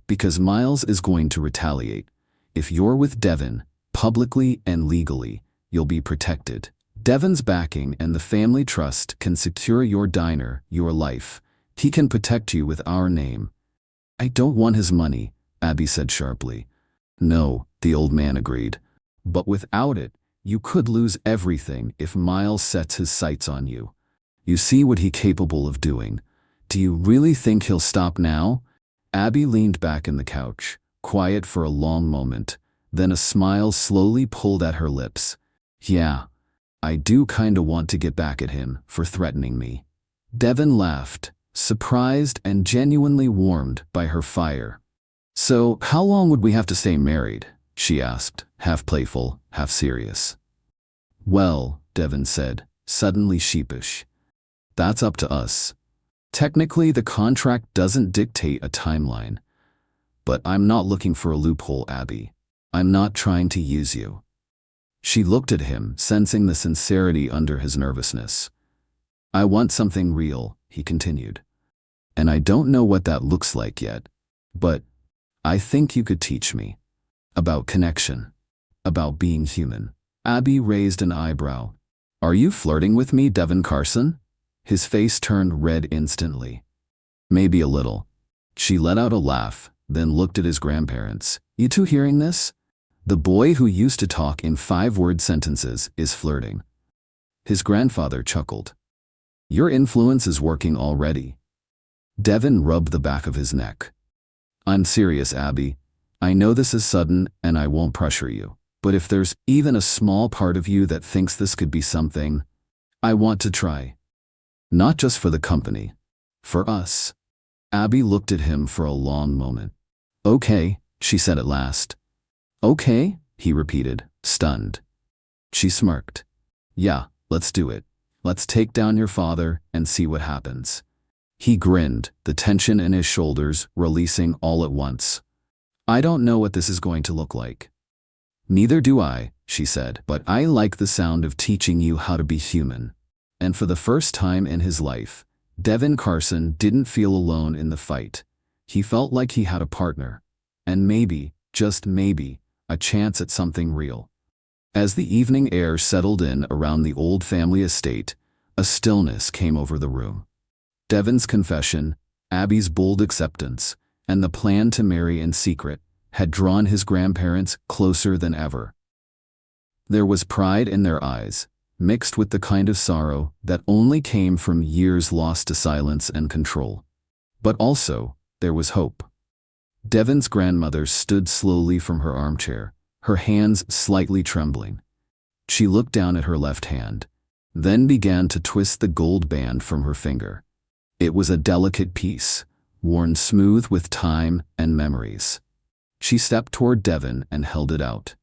A: "Because Miles is going to retaliate. If you're with Devin, publicly and legally, you'll be protected. Devin's backing and the family trust can secure your diner, your life. He can protect you with our name." "I don't want his money," Abby said sharply. "No," the old man agreed. "But without it, you could lose everything if Miles sets his sights on you. You see what he's capable of doing. Do you really think he'll stop now?" Abby leaned back in the couch, quiet for a long moment. Then a smile slowly pulled at her lips. "Yeah, I do kinda want to get back at him for threatening me." Devin laughed, surprised and genuinely warmed by her fire. "So, how long would we have to stay married?" she asked, half playful, half serious. "Well," Devin said, suddenly sheepish, "that's up to us. Technically, the contract doesn't dictate a timeline. But I'm not looking for a loophole, Abby. I'm not trying to use you." She looked at him, sensing the sincerity under his nervousness. "I want something real," he continued. "And I don't know what that looks like yet. But I think you could teach me. About connection. About being human." Abby raised an eyebrow. "Are you flirting with me, Devin Carson?" His face turned red instantly. "Maybe a little." She let out a laugh, then looked at his grandparents. "You two hearing this? The boy who used to talk in 5-word sentences is flirting." His grandfather chuckled. "Your influence is working already." Devin rubbed the back of his neck. "I'm serious, Abby. I know this is sudden and I won't pressure you. But if there's even a small part of you that thinks this could be something, I want to try. Not just for the company. For us." Abby looked at him for a long moment. "Okay," she said at last. "Okay," he repeated, stunned. She smirked. "Yeah, let's do it. Let's take down your father and see what happens." He grinned, the tension in his shoulders releasing all at once. "I don't know what this is going to look like." "Neither do I," she said, "but I like the sound of teaching you how to be human." And for the first time in his life, Devin Carson didn't feel alone in the fight. He felt like he had a partner. And maybe, just maybe, a chance at something real. As the evening air settled in around the old family estate, a stillness came over the room. Devin's confession, Abby's bold acceptance, and the plan to marry in secret had drawn his grandparents closer than ever. There was pride in their eyes, mixed with the kind of sorrow that only came from years lost to silence and control. But also, there was hope. Devin's grandmother stood slowly from her armchair, her hands slightly trembling. She looked down at her left hand, then began to twist the gold band from her finger. It was a delicate piece, worn smooth with time and memories. She stepped toward Devin and held it out.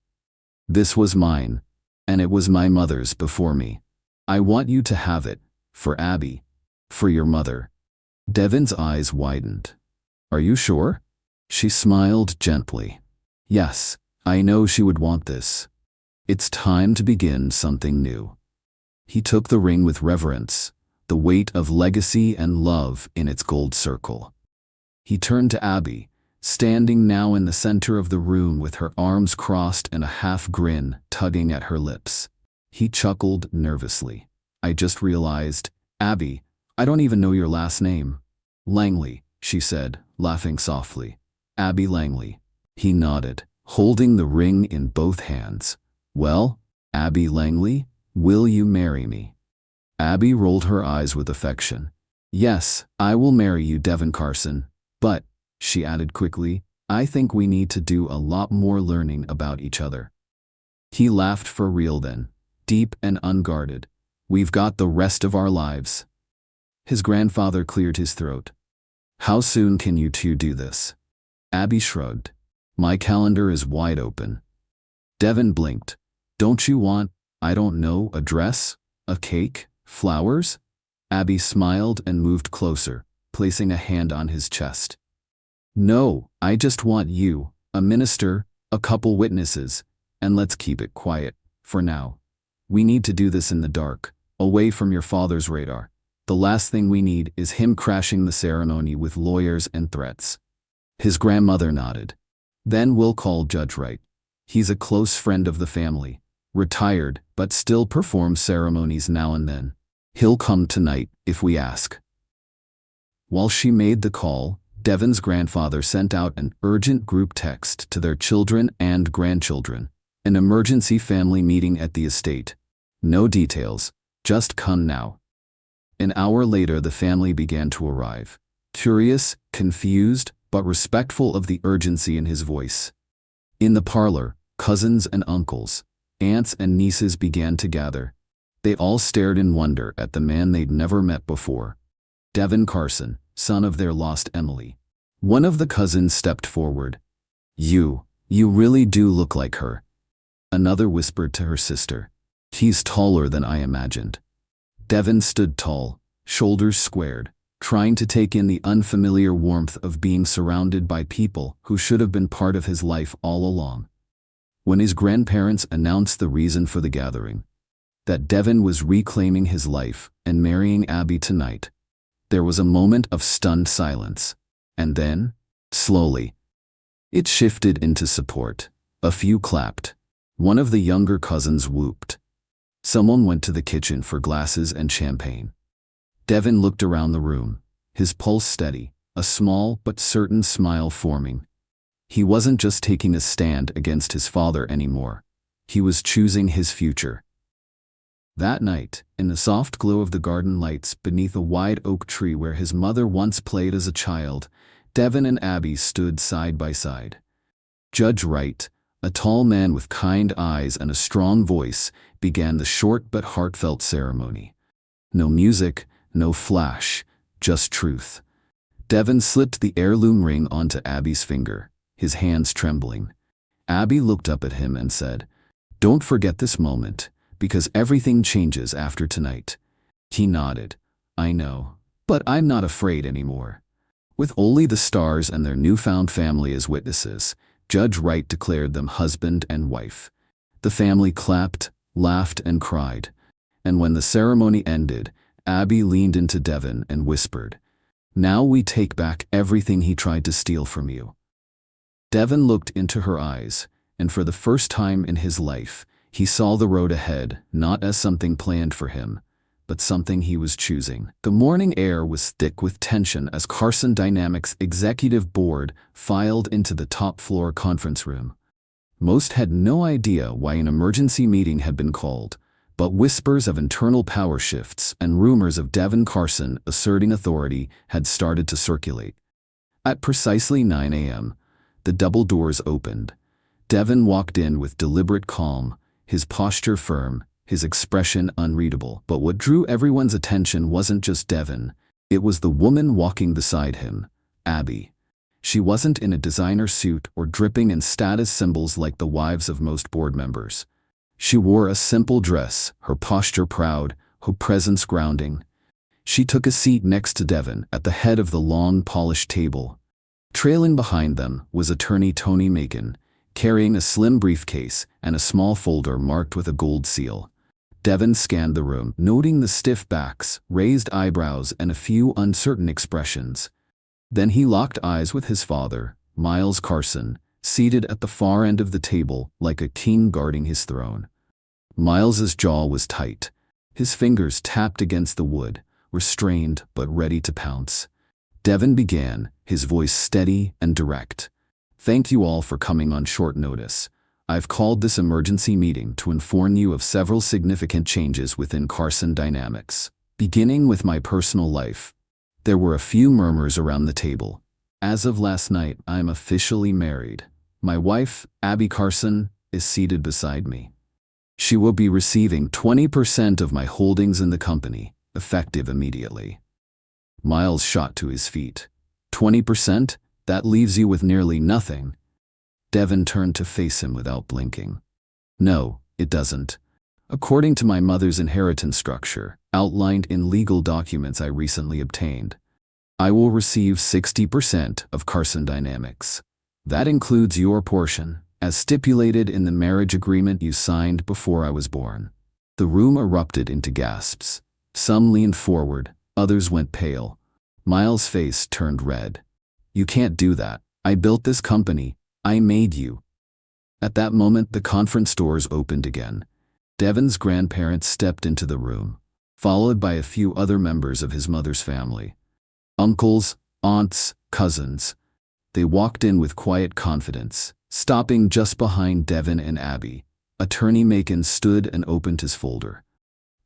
A: "This was mine, and it was my mother's before me. I want you to have it, for Abby, for your mother." Devin's eyes widened. "Are you sure?" She smiled gently. "Yes, I know she would want this. It's time to begin something new." He took the ring with reverence, the weight of legacy and love in its gold circle. He turned to Abby, standing now in the center of the room with her arms crossed and a half grin tugging at her lips. He chuckled nervously. "I just realized, Abby, I don't even know your last name." "Langley," she said, laughing softly. "Abby Langley." He nodded, holding the ring in both hands. "Well, Abby Langley, will you marry me?" Abby rolled her eyes with affection. "Yes, I will marry you, Devin Carson. But," she added quickly, "I think we need to do a lot more learning about each other." He laughed for real then, deep and unguarded. "We've got the rest of our lives." His grandfather cleared his throat. "How soon can you two do this?" Abby shrugged. "My calendar is wide open." Devin blinked. "Don't you want, I don't know, a dress? A cake? Flowers?" Abby smiled and moved closer, placing a hand on his chest. "No, I just want you, a minister, a couple witnesses, and let's keep it quiet, for now. We need to do this in the dark, away from your father's radar. The last thing we need is him crashing the ceremony with lawyers and threats." His grandmother nodded. "Then we'll call Judge Wright. He's a close friend of the family, retired but still performs ceremonies now and then. He'll come tonight if we ask." While she made the call, Devin's grandfather sent out an urgent group text to their children and grandchildren. "An emergency family meeting at the estate. No details, just come now." An hour later the family began to arrive, curious, confused, but respectful of the urgency in his voice. In the parlor, cousins and uncles, aunts and nieces began to gather. They all stared in wonder at the man they'd never met before. Devin Carson, son of their lost Emily. One of the cousins stepped forward. You really do look like her." Another whispered to her sister. "He's taller than I imagined." Devin stood tall, shoulders squared, trying to take in the unfamiliar warmth of being surrounded by people who should have been part of his life all along. When his grandparents announced the reason for the gathering, that Devin was reclaiming his life and marrying Abby tonight, there was a moment of stunned silence. And then, slowly, it shifted into support. A few clapped. One of the younger cousins whooped. Someone went to the kitchen for glasses and champagne. Devin looked around the room, his pulse steady, a small but certain smile forming. He wasn't just taking a stand against his father anymore. He was choosing his future. That night, in the soft glow of the garden lights beneath a wide oak tree where his mother once played as a child, Devin and Abby stood side by side. Judge Wright, a tall man with kind eyes and a strong voice, began the short but heartfelt ceremony. No music, no flash, just truth. Devin slipped the heirloom ring onto Abby's finger, his hands trembling. Abby looked up at him and said, "Don't forget this moment, because everything changes after tonight." He nodded. "I know, but I'm not afraid anymore." With only the stars and their newfound family as witnesses, Judge Wright declared them husband and wife. The family clapped, laughed, and cried. And when the ceremony ended, Abby leaned into Devin and whispered, "Now we take back everything he tried to steal from you." Devin looked into her eyes, and for the first time in his life, he saw the road ahead not as something planned for him, but something he was choosing. The morning air was thick with tension as Carson Dynamics' executive board filed into the top-floor conference room. Most had no idea why an emergency meeting had been called, but whispers of internal power shifts and rumors of Devin Carson asserting authority had started to circulate. At precisely 9 a.m., the double doors opened. Devin walked in with deliberate calm, his posture firm, his expression unreadable. But what drew everyone's attention wasn't just Devin, it was the woman walking beside him, Abby. She wasn't in a designer suit or dripping in status symbols like the wives of most board members. She wore a simple dress, her posture proud, her presence grounding. She took a seat next to Devin at the head of the long, polished table. Trailing behind them was attorney Tony Macon, carrying a slim briefcase and a small folder marked with a gold seal. Devin scanned the room, noting the stiff backs, raised eyebrows, and a few uncertain expressions. Then he locked eyes with his father, Miles Carson, seated at the far end of the table like a king guarding his throne. Miles's jaw was tight. His fingers tapped against the wood, restrained but ready to pounce. Devin began, his voice steady and direct. "Thank you all for coming on short notice. I've called this emergency meeting to inform you of several significant changes within Carson Dynamics. Beginning with my personal life, there were a few murmurs around the table. As of last night, I'm officially married. My wife, Abby Carson, is seated beside me. She will be receiving 20% of my holdings in the company, effective immediately." Miles shot to his feet. 20%? That leaves you with nearly nothing." Devin turned to face him without blinking. "No, it doesn't. According to my mother's inheritance structure, outlined in legal documents I recently obtained, I will receive 60% of Carson Dynamics. That includes your portion, as stipulated in the marriage agreement you signed before I was born." The room erupted into gasps. Some leaned forward, others went pale. Miles' face turned red. "You can't do that. I built this company. I made you." At that moment, the conference doors opened again. Devin's grandparents stepped into the room, followed by a few other members of his mother's family. Uncles, aunts, cousins. They walked in with quiet confidence, stopping just behind Devin and Abby. Attorney Macon stood and opened his folder.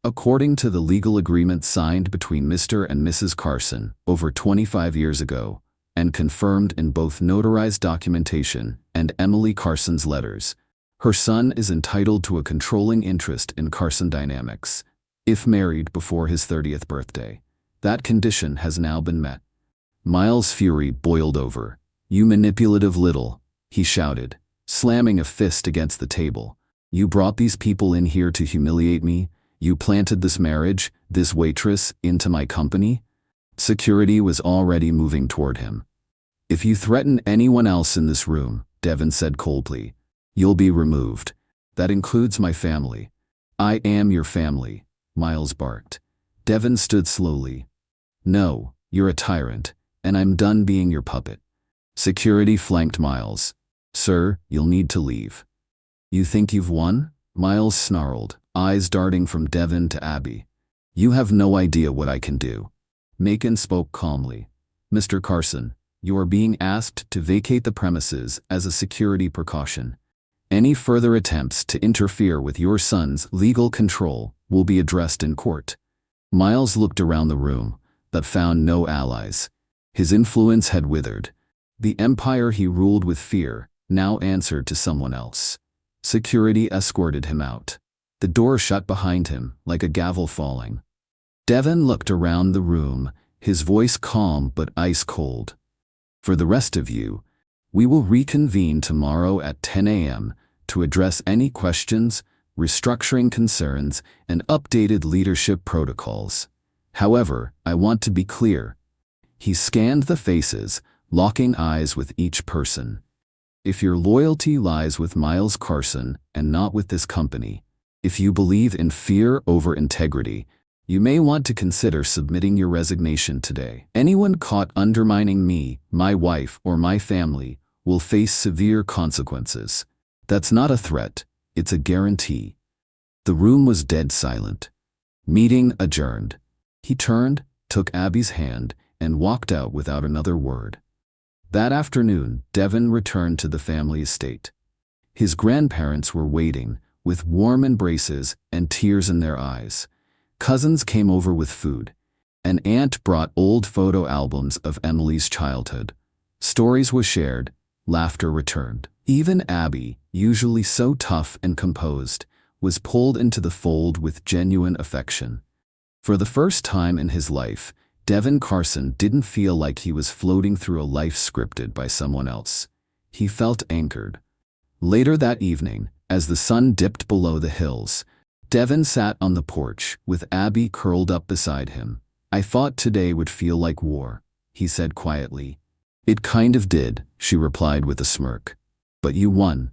A: According to the legal agreement signed between Mr. and Mrs. Carson over 25 years ago, and confirmed in both notarized documentation and Emily Carson's letters, her son is entitled to a controlling interest in Carson Dynamics, if married before his 30th birthday. That condition has now been met. Miles' fury boiled over. "You manipulative little," he shouted, slamming a fist against the table. "You brought these people in here to humiliate me? You planted this marriage, this waitress, into my company?" Security was already moving toward him. "If you threaten anyone else in this room," Devin said coldly, "you'll be removed. That includes my family." "I am your family," Miles barked. Devin stood slowly. "No, you're a tyrant, and I'm done being your puppet." Security flanked Miles. "Sir, you'll need to leave." "You think you've won?" Miles snarled, eyes darting from Devin to Abby. "You have no idea what I can do." Macon spoke calmly. "Mr. Carson, you are being asked to vacate the premises as a security precaution. Any further attempts to interfere with your son's legal control will be addressed in court." Miles looked around the room, but found no allies. His influence had withered. The empire he ruled with fear now answered to someone else. Security escorted him out. The door shut behind him like a gavel falling. Devin looked around the room, his voice calm but ice cold. "For the rest of you, we will reconvene tomorrow at 10 a.m. to address any questions, restructuring concerns, and updated leadership protocols. However, I want to be clear." He scanned the faces, locking eyes with each person. "If your loyalty lies with Miles Carson and not with this company, if you believe in fear over integrity, You may want to consider submitting your resignation today. Anyone caught undermining me, my wife, or my family will face severe consequences. That's not a threat, it's a guarantee." The room was dead silent. Meeting adjourned. He turned, took Abby's hand, and walked out without another word. That afternoon, Devin returned to the family estate. His grandparents were waiting, with warm embraces and tears in their eyes. Cousins came over with food. An aunt brought old photo albums of Emily's childhood. Stories were shared, laughter returned. Even Abby, usually so tough and composed, was pulled into the fold with genuine affection. For the first time in his life, Devin Carson didn't feel like he was floating through a life scripted by someone else. He felt anchored. Later that evening, as the sun dipped below the hills, Devin sat on the porch with Abby curled up beside him. "I thought today would feel like war," he said quietly. "It kind of did," she replied with a smirk. "But you won."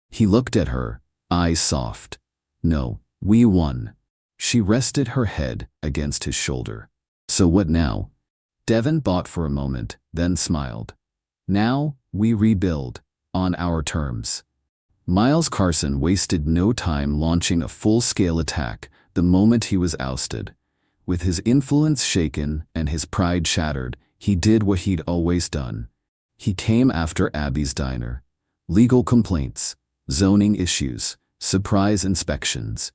A: He looked at her, eyes soft. "No, we won." She rested her head against his shoulder. "So what now?" Devin thought for a moment, then smiled. "Now, we rebuild, on our terms." Miles Carson wasted no time launching a full-scale attack the moment he was ousted. With his influence shaken and his pride shattered, he did what he'd always done. He came after Abby's diner. Legal complaints, zoning issues, surprise inspections.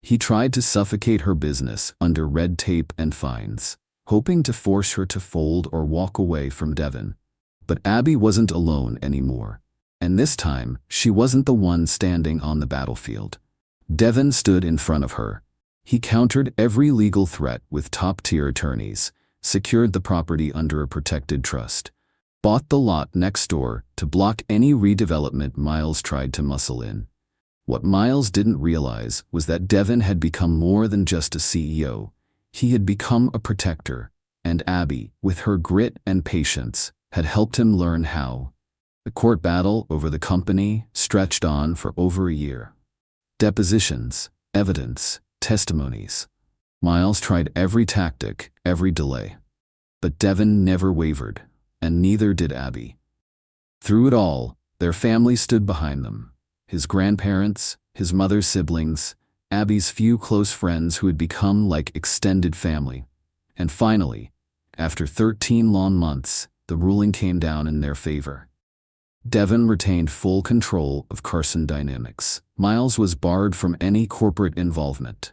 A: He tried to suffocate her business under red tape and fines, hoping to force her to fold or walk away from Devin. But Abby wasn't alone anymore. And this time, she wasn't the one standing on the battlefield. Devin stood in front of her. He countered every legal threat with top-tier attorneys, secured the property under a protected trust, bought the lot next door to block any redevelopment Miles tried to muscle in. What Miles didn't realize was that Devin had become more than just a CEO. He had become a protector, and Abby, with her grit and patience, had helped him learn how. The court battle over the company stretched on for over a year. Depositions, evidence, testimonies. Miles tried every tactic, every delay. But Devin never wavered, and neither did Abby. Through it all, their family stood behind them. His grandparents, his mother's siblings, Abby's few close friends who had become like extended family. And finally, after 13 long months, the ruling came down in their favor. Devin retained full control of Carson Dynamics. Miles was barred from any corporate involvement.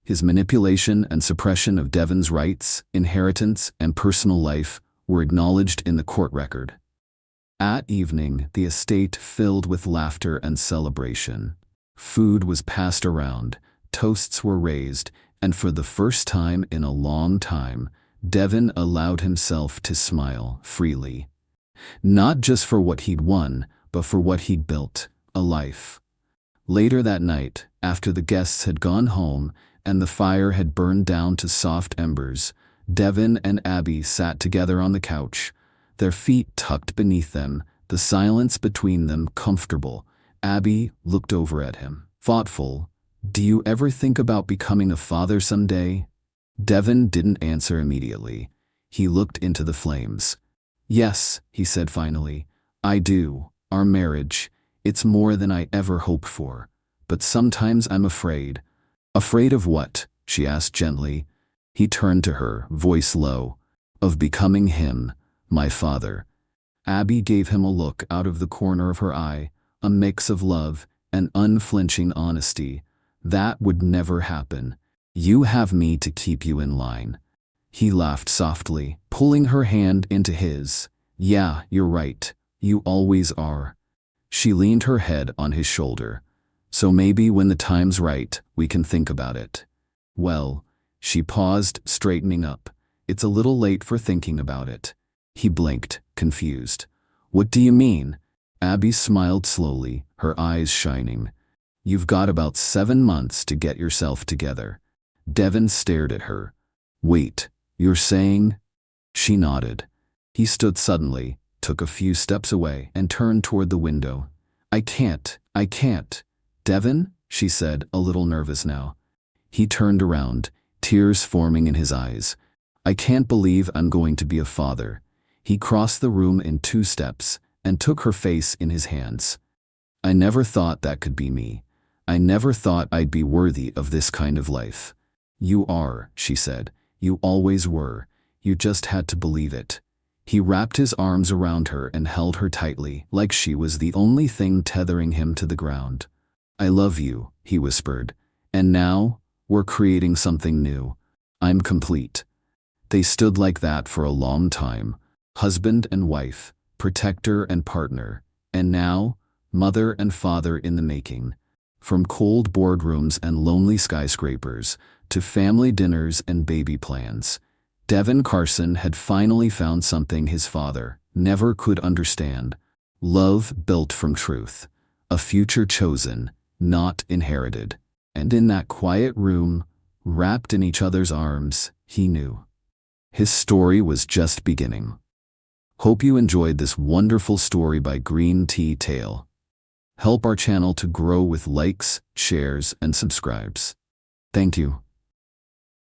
A: His manipulation and suppression of Devin's rights, inheritance, and personal life were acknowledged in the court record. At evening, the estate filled with laughter and celebration. Food was passed around, toasts were raised, and for the first time in a long time, Devin allowed himself to smile freely. Not just for what he'd won, but for what he'd built, a life. Later that night, after the guests had gone home and the fire had burned down to soft embers, Devin and Abby sat together on the couch, their feet tucked beneath them, the silence between them comfortable. Abby looked over at him, thoughtful. "Do you ever think about becoming a father someday?" Devin didn't answer immediately. He looked into the flames. "Yes," he said finally, "I do. Our marriage, it's more than I ever hoped for. But sometimes I'm afraid." "Afraid of what?" she asked gently. He turned to her, voice low. "Of becoming him, my father." Abby gave him a look out of the corner of her eye, a mix of love and unflinching honesty. "That would never happen. You have me to keep you in line." He laughed softly, pulling her hand into his. "Yeah, you're right. You always are." She leaned her head on his shoulder. "So maybe when the time's right, we can think about it." "Well," she paused, straightening up. "It's a little late for thinking about it." He blinked, confused. "What do you mean?" Abby smiled slowly, her eyes shining. "You've got about 7 months to get yourself together." Devin stared at her. "Wait. You're saying?" She nodded. He stood suddenly, took a few steps away, and turned toward the window. I can't. Devin," she said, a little nervous now. He turned around, tears forming in his eyes. I can't believe I'm going to be a father. He crossed the room in 2 steps and took her face in his hands. I never thought that could be me. I never thought I'd be worthy of this kind of life. You are, she said. You always were. You just had to believe it. He wrapped his arms around her and held her tightly, like she was the only thing tethering him to the ground. I love you, he whispered. And now, we're creating something new. I'm complete. They stood like that for a long time, husband and wife, protector and partner, and now, mother and father in the making. From cold boardrooms and lonely skyscrapers to family dinners and baby plans, Devin Carson had finally found something his father never could understand: love built from truth, a future chosen, not inherited. And in that quiet room, wrapped in each other's arms, he knew his story was just beginning. Hope you enjoyed this wonderful story by Green Tea Tale. Help our channel to grow with likes, shares, and subscribes. Thank you.